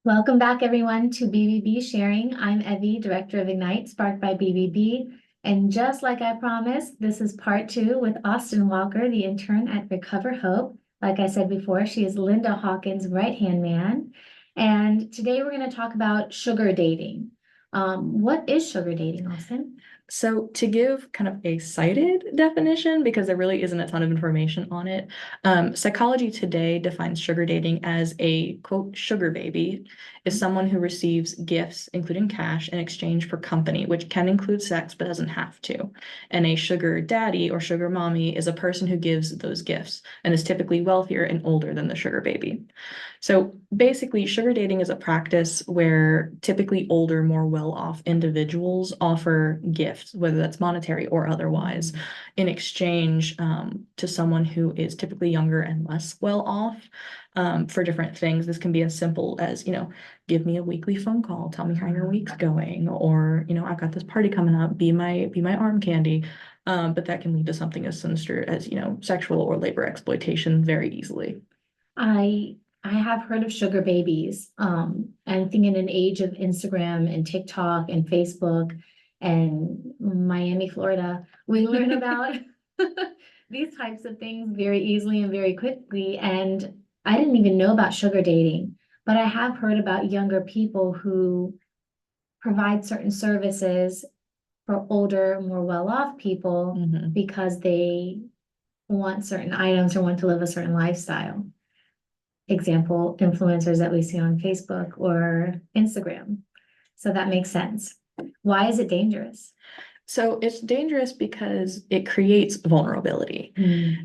Welcome back, everyone, to BBB Sharing. I'm Evie, Director of Ignite, sparked by BBB. And just like I promised, this is part two with Austyn Walker, the intern at Recover Hope. Like I said before, she is Linda Hawkins' right-hand man. And today we're going to talk about sugar dating. What is sugar dating, Austyn? So to give kind of a cited definition, because there really isn't a ton of information on it, Psychology Today defines sugar dating as a quote, sugar baby is someone who receives gifts, including cash, in exchange for company, which can include sex but doesn't have to. And a sugar daddy or sugar mommy is a person who gives those gifts and is typically wealthier and older than the sugar baby. So basically, sugar dating is a practice where typically older, more well-off individuals offer gifts, whether that's monetary or otherwise, in exchange to someone who is typically younger and less well-off for different things. This can be as simple as, give me a weekly phone call, tell me how your week's going, or, I've got this party coming up, be my arm candy. But that can lead to something as sinister as, sexual or labor exploitation very easily. I I have heard of sugar babies. I think in an age of Instagram and TikTok and Facebook and Miami, Florida, we learn about these types of things very easily and very quickly. And I didn't even know about sugar dating, but I have heard about younger people who provide certain services for older, more well-off people because they want certain items or want to live a certain lifestyle. Example, influencers that we see on Facebook or Instagram. So that makes sense. Why is it dangerous? So it's dangerous because it creates vulnerability.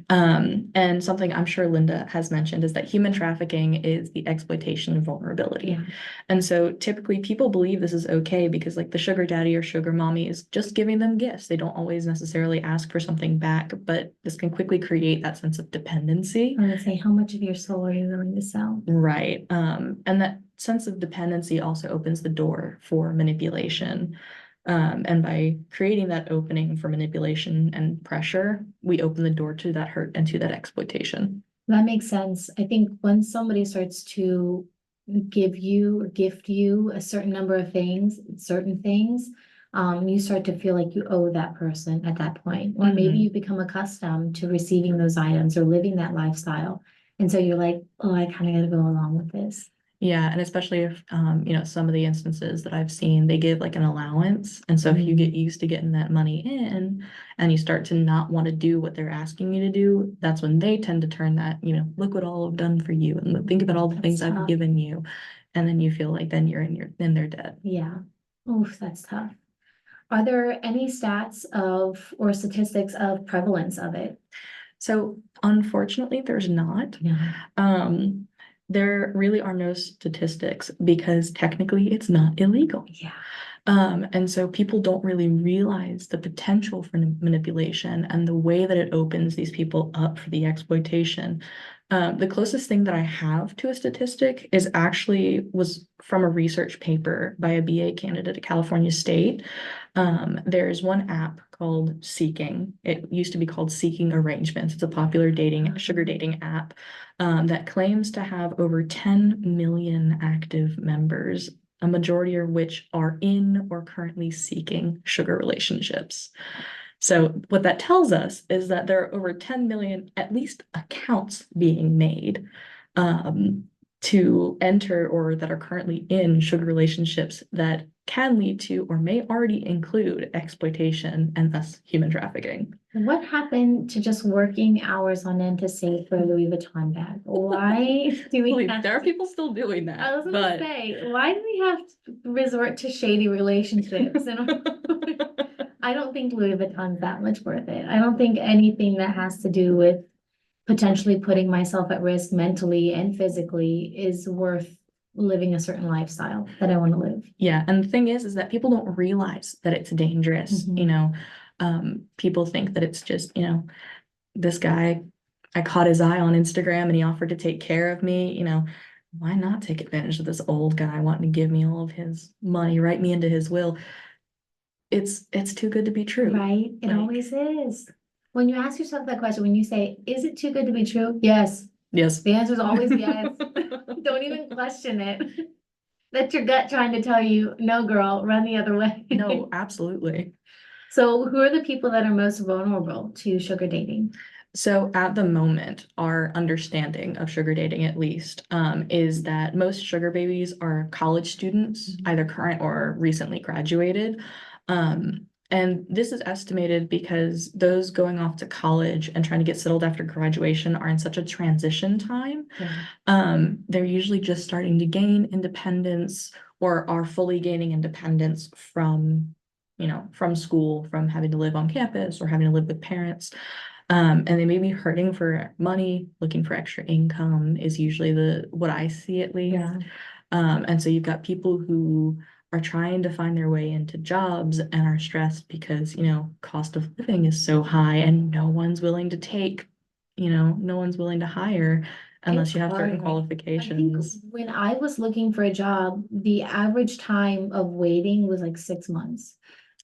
And something I'm sure Linda has mentioned is that human trafficking is the exploitation of vulnerability. Yeah. And so typically people believe this is okay because like the sugar daddy or sugar mommy is just giving them gifts. They don't always necessarily ask for something back, but this can quickly create that sense of dependency. I would say, how much of your soul are you willing to sell? Right. And that sense of dependency also opens the door for manipulation. And by creating that opening for manipulation and pressure, we open the door to that hurt and to that exploitation. That makes sense. I think when somebody starts to give you or gift you a certain number of things, certain things, you start to feel like you owe that person at that point. Or maybe you become accustomed to receiving those items or living that lifestyle. And so you're like, oh, I kind of got to go along with this. Yeah, and especially if some of the instances that I've seen, they give like an allowance. And so if you get used to getting that money in and you start to not want to do what they're asking you to do, that's when they tend to turn that, look what all I've done for you and think about all the things I've given you. And then you feel like then you're in their debt. Yeah. Oof, that's tough. Are there any stats of or statistics of prevalence of it? So unfortunately, there's not. Yeah. There really are no statistics because technically it's not illegal. Yeah. And so people don't really realize the potential for manipulation and the way that it opens these people up for the exploitation. The closest thing that I have to a statistic was from a research paper by a BA candidate at California State. There's one app called Seeking. It used to be called Seeking Arrangements. It's a popular sugar dating app that claims to have over 10 million active members, a majority of which are in or currently seeking sugar relationships. So what that tells us is that there are over 10 million, at least, accounts being made to enter or that are currently in sugar relationships that can lead to or may already include exploitation and thus human trafficking. What happened to just working hours on end to save for a Louis Vuitton bag? Why do we have There are people still doing that. I was gonna say, why do we have to resort to shady relationships? And I don't think Louis Vuitton's that much worth it. I don't think anything that has to do with potentially putting myself at risk mentally and physically is worth living a certain lifestyle that I want to live. Yeah, and the thing is that people don't realize that it's dangerous. People think that it's just, this guy, I caught his eye on Instagram and he offered to take care of me, why not take advantage of this old guy wanting to give me all of his money, write me into his will? It's too good to be true. Right? It always is. When you ask yourself that question, when you say, is it too good to be true? Yes. Yes. The answer is always yes. Don't even question it. That's your gut trying to tell you, no, girl, run the other way. No, absolutely. So who are the people that are most vulnerable to sugar dating? So at the moment, our understanding of sugar dating, at least, is that most sugar babies are college students, either current or recently graduated. And this is estimated because those going off to college and trying to get settled after graduation are in such a transition time. Yeah. They're usually just starting to gain independence or are fully gaining independence from, from school, from having to live on campus or having to live with parents. And they may be hurting for money, looking for extra income is usually what I see at least. Yeah. And so you've got people who are trying to find their way into jobs and are stressed because, cost of living is so high and no one's willing to no one's willing to hire unless It's you have certain hard. I think qualifications. when I was looking for a job, the average time of waiting was like 6 months.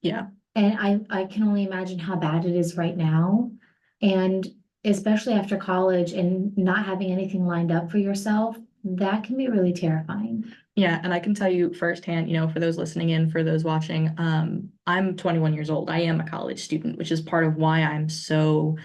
Yeah. And I can only imagine how bad it is right now. And especially after college and not having anything lined up for yourself, that can be really terrifying. Yeah, and I can tell you firsthand, for those listening in, for those watching, I'm 21 years old. I am a college student, which is part of why I'm so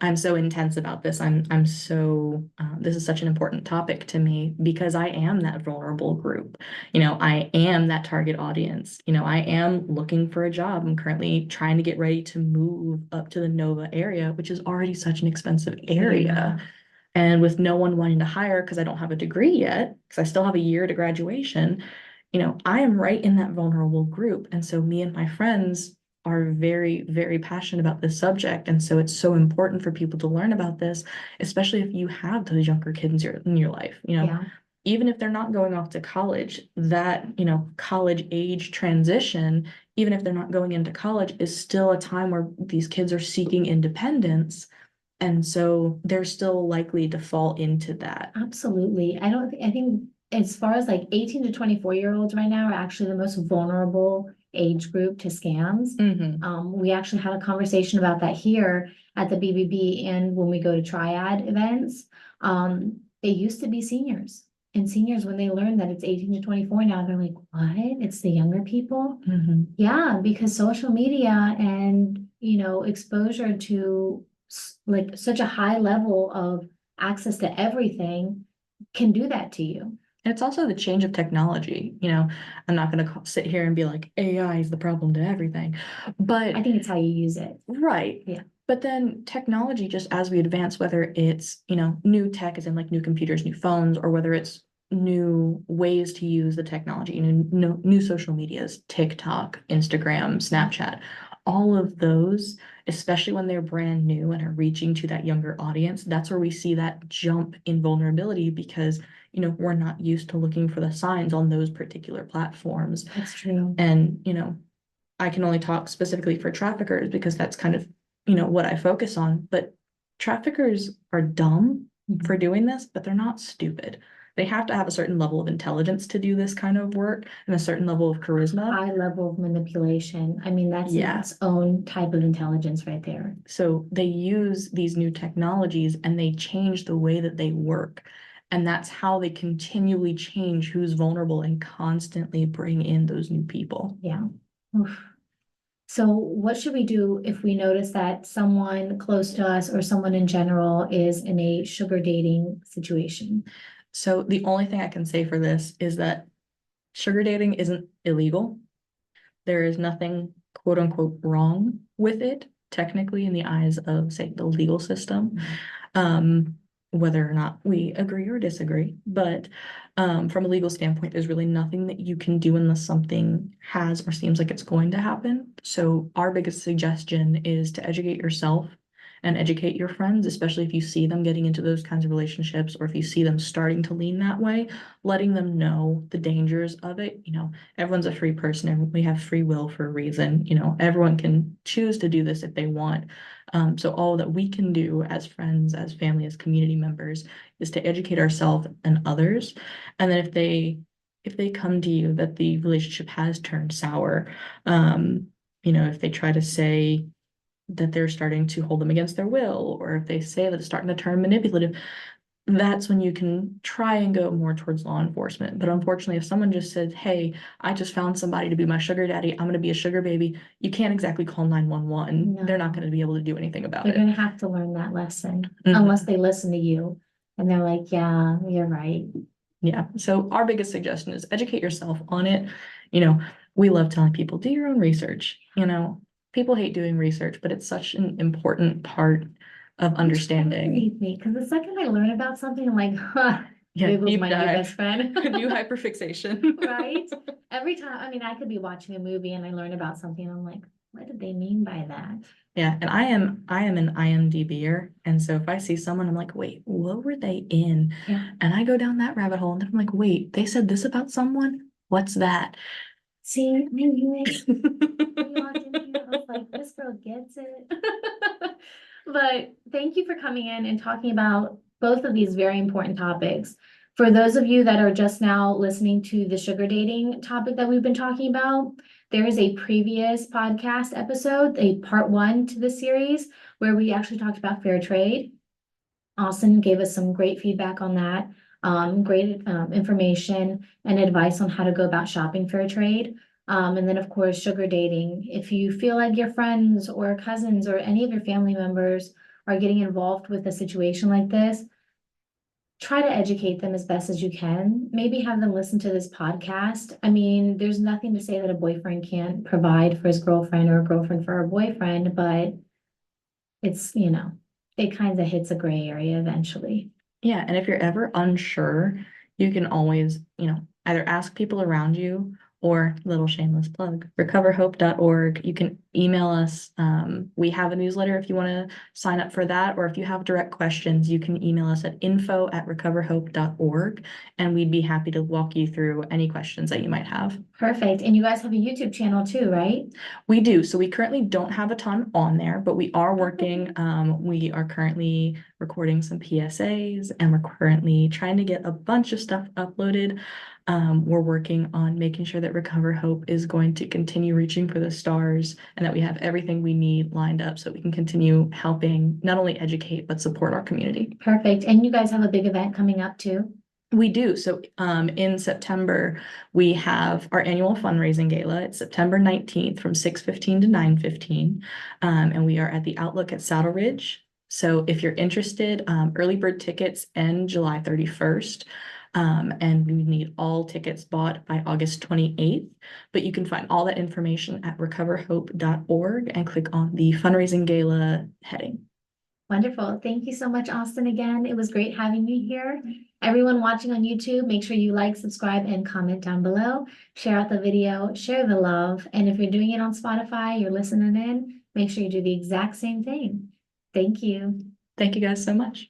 intense about this. I'm so this is such an important topic to me because I am that vulnerable group. I am that target audience. I am looking for a job. I'm currently trying to get ready to move up to the Nova area, which is already such an expensive area. Yeah. And with no one wanting to hire because I don't have a degree yet, because I still have a year to graduation, I am right in that vulnerable group. And so me and my friends are very, very passionate about this subject. And so it's so important for people to learn about this, especially if you have those younger kids in your life, Yeah. even if they're not going off to college, that, college age transition, even if they're not going into college, is still a time where these kids are seeking independence. And so they're still likely to fall into that. Absolutely. I think as far as like 18 to 24-year-olds right now are actually the most vulnerable age group to scams. We actually had a conversation about that here at the BBB and when we go to triad events. It used to be seniors. And seniors, when they learn that it's 18 to 24 now, they're like, what? It's the younger people? Yeah, because social media and, exposure to like such a high level of access to everything can do that to you. It's also the change of technology. I'm not going to sit here and be like AI is the problem to everything, but I think it's how you use it. right. Yeah. But then technology, just as we advance, whether it's, new tech as in like new computers, new phones, or whether it's new ways to use the technology, new social medias, TikTok, Instagram, Snapchat, all of those, especially when they're brand new and are reaching to that younger audience, that's where we see that jump in vulnerability because, we're not used to looking for the signs on those particular platforms. That's true. And, I can only talk specifically for traffickers because that's kind of, what I focus on. But traffickers are dumb for doing this, but they're not stupid. They have to have a certain level of intelligence to do this kind of work and a certain level of charisma. High level of manipulation. I mean, that's its own type of intelligence right there. So they use these new technologies and they change the way that they work. And that's how they continually change who's vulnerable and constantly bring in those new people. Yeah. Oof. So what should we do if we notice that someone close to us or someone in general is in a sugar dating situation? So the only thing I can say for this is that sugar dating isn't illegal. There is nothing quote unquote wrong with it, technically in the eyes of, say, the legal system. Whether or not we agree or disagree, but from a legal standpoint, there's really nothing that you can do unless something has or seems like it's going to happen. So our biggest suggestion is to educate yourself and educate your friends, especially if you see them getting into those kinds of relationships or if you see them starting to lean that way, letting them know the dangers of it. Everyone's a free person and we have free will for a reason. Everyone can choose to do this if they want. So all that we can do as friends, as family, as community members is to educate ourselves and others. And then if they come to you that the relationship has turned sour, if they try to say that they're starting to hold them against their will, or if they say that it's starting to turn manipulative, that's when you can try and go more towards law enforcement. But unfortunately, if someone just said, hey, I just found somebody to be my sugar daddy, I'm going to be a sugar baby, you can't exactly call 911. They're not No. going to be able to do anything about They're it. gonna have to learn that lesson Mhm. unless they listen to you and they're like, yeah, you're right. Yeah. So our biggest suggestion is educate yourself on it. You know, we love telling people, do your own research. You know, people hate doing research, but it's such an important part of understanding. Me, because the second I learn about something, I'm like, huh, Yeah, Google's deep my new dive. best friend. New hyperfixation. Right? Every time, I mean, I could be watching a movie and I learn about something, I'm like, what did they mean by that? Yeah, and I am an IMDb'er, and so if I see someone, I'm like, wait, what were they in? Yeah. And I go down that rabbit hole, and then I'm like, wait, they said this about someone? What's that? See, I knew it. When you walked in here, I was like, this girl gets it. But thank you for coming in and talking about both of these very important topics. For those of you that are just now listening to the sugar dating topic that we've been talking about, there is a previous podcast episode, a part one to the series, where we actually talked about fair trade. Austyn gave us some great feedback on that, great information and advice on how to go about shopping fair trade. And then, of course, sugar dating. If you feel like your friends or cousins or any of your family members are getting involved with a situation like this, try to educate them as best as you can. Maybe have them listen to this podcast. I mean, there's nothing to say that a boyfriend can't provide for his girlfriend or a girlfriend for her boyfriend, but it's, it kind of hits a gray area eventually. Yeah, and if you're ever unsure, you can always, either ask people around you or little shameless plug, recoverhope.org. You can email us. We have a newsletter if you want to sign up for that, or if you have direct questions, you can email us at info@recoverhope.org, and we'd be happy to walk you through any questions that you might have. Perfect. And you guys have a YouTube channel too, right? We do. So we currently don't have a ton on there, but we are working. We are currently recording some PSAs, and we're currently trying to get a bunch of stuff uploaded. We're working on making sure that Recover Hope is going to continue reaching for the stars and that we have everything we need lined up so we can continue helping not only educate, but support our community. Perfect. And you guys have a big event coming up too. We do. So in September, we have our annual fundraising gala. It's September 19th from 6:15 to 9:15. And we are at the Outlook at Saddle Ridge. So if you're interested, early bird tickets end July 31st. And we need all tickets bought by August 28th. But you can find all that information at recoverhope.org and click on the fundraising gala heading. Wonderful. Thank you so much, Austyn, again. It was great having you here. Everyone watching on YouTube, make sure you like, subscribe, and comment down below. Share out the video, share the love. And if you're doing it on Spotify, you're listening in, make sure you do the exact same thing. Thank you. Thank you guys so much.